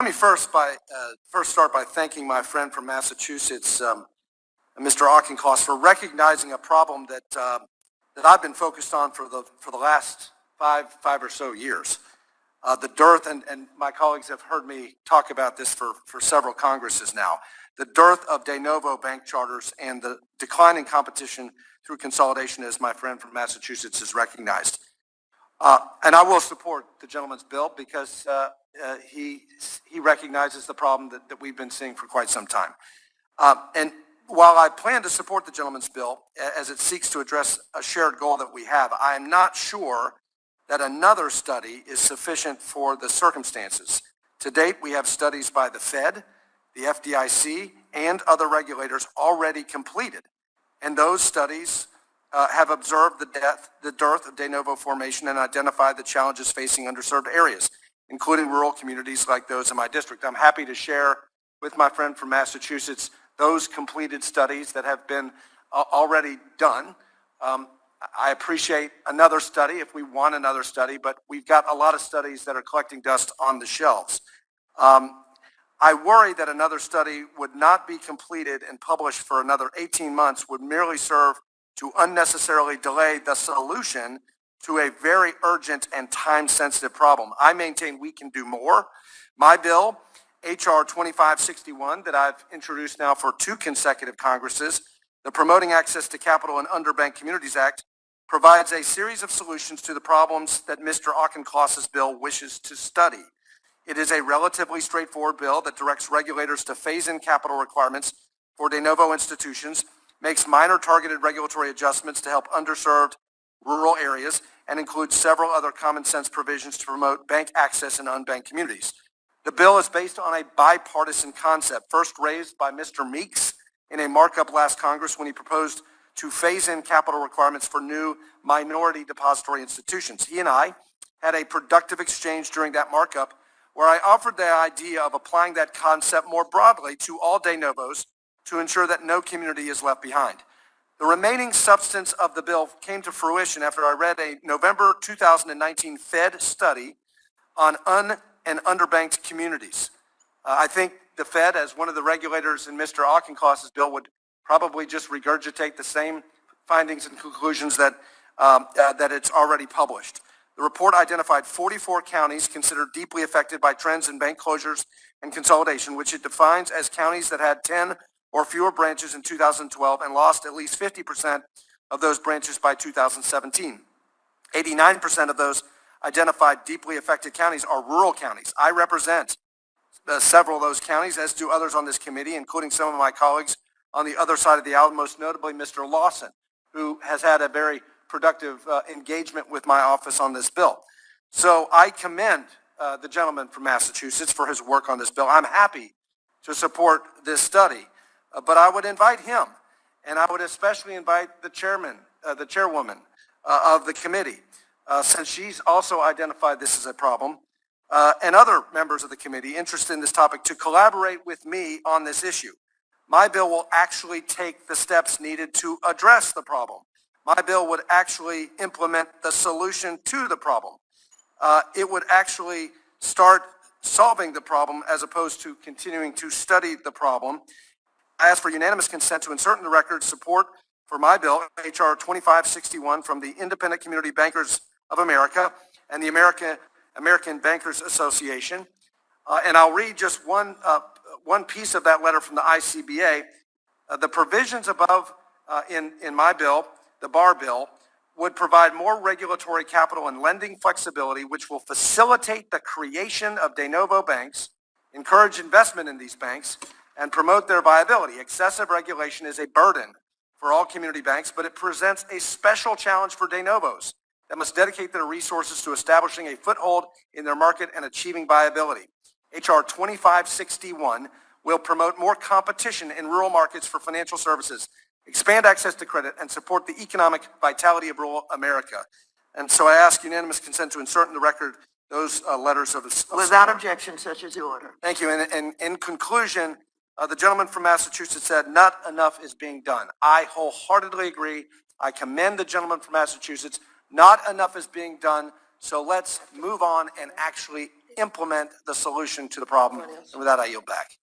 me first start by thanking my friend from Massachusetts, Mr. Auchincloss, for recognizing a problem that I've been focused on for the last five or so years. The dearth, and my colleagues have heard me talk about this for several Congresses now, the dearth of de novo bank charters and the decline in competition through consolidation, as my friend from Massachusetts has recognized. And I will support the gentleman's bill because he recognizes the problem that we've been seeing for quite some time. And while I plan to support the gentleman's bill as it seeks to address a shared goal that we have, I am not sure that another study is sufficient for the circumstances. To date, we have studies by the Fed, the FDIC, and other regulators already completed. And those studies have observed the dearth of de novo formation and identified the challenges facing underserved areas, including rural communities like those in my district. I'm happy to share with my friend from Massachusetts those completed studies that have been already done. I appreciate another study if we want another study, but we've got a lot of studies that are collecting dust on the shelves. I worry that another study would not be completed and published for another 18 months would merely serve to unnecessarily delay the solution to a very urgent and time-sensitive problem. I maintain we can do more. My bill, H.R. 2561, that I've introduced now for 2 consecutive Congresses, the Promoting Access to Capital and Underbanked Communities Act, provides a series of solutions to the problems that Mr. Auchincloss's bill wishes to study. It is a relatively straightforward bill that directs regulators to phase in capital requirements for de novo institutions, makes minor targeted regulatory adjustments to help underserved rural areas, and includes several other common sense provisions to promote bank access in unbanked communities. The bill is based on a bipartisan concept, first raised by Mr. Meeks in a markup last Congress when he proposed to phase in capital requirements for new minority depository institutions. He and I had a productive exchange during that markup where I offered the idea of applying that concept more broadly to all de novos to ensure that no community is left behind. The remaining substance of the bill came to fruition after I read a November 2019 Fed study on and underbanked communities. I think the Fed, as one of the regulators in Mr. Auchincloss's bill, would probably just regurgitate the same findings and conclusions that it's already published. The report identified 44 counties considered deeply affected by trends in bank closures and consolidation, which it defines as counties that had 10 or fewer branches in 2012 and lost at least 50% of those branches by 2017. 89% of those identified deeply affected counties are rural counties. I represent several of those counties, as do others on this committee, including some of my colleagues on the other side of the aisle, most notably Mr. Lawson, who has had a very productive engagement with my office on this bill. So I commend the gentleman from Massachusetts for his work on this bill. I'm happy to support this study, but I would invite him, and I would especially invite the chairwoman of the committee, since she's also identified this as a problem, and other members of the committee interested in this topic to collaborate with me on this issue. My bill will actually take the steps needed to address the problem. My bill would actually implement the solution to the problem. It would actually start solving the problem as opposed to continuing to study the problem. I ask for unanimous consent to insert in the record support for my bill, H.R. 2561, from the Independent Community Bankers of America and the American Bankers Association. And I'll read just one piece of that letter from the ICBA. The provisions above in my bill, the Barr bill, would provide more regulatory capital and lending flexibility, which will facilitate the creation of de novo banks, encourage investment in these banks, and promote their viability. Excessive regulation is a burden for all community banks, but it presents a special challenge for de novos that must dedicate their resources to establishing a foothold in their market and achieving viability. H.R. 2561 will promote more competition in rural markets for financial services, expand access to credit, and support the economic vitality of rural America. And so I ask unanimous consent to insert in the record those letters of Without objection, such is the order. Thank you. And in conclusion, the gentleman from Massachusetts said not enough is being done. I wholeheartedly agree. I commend the gentleman from Massachusetts. Not enough is being done, so let's move on and actually implement the solution to the problem. And with that, I yield back.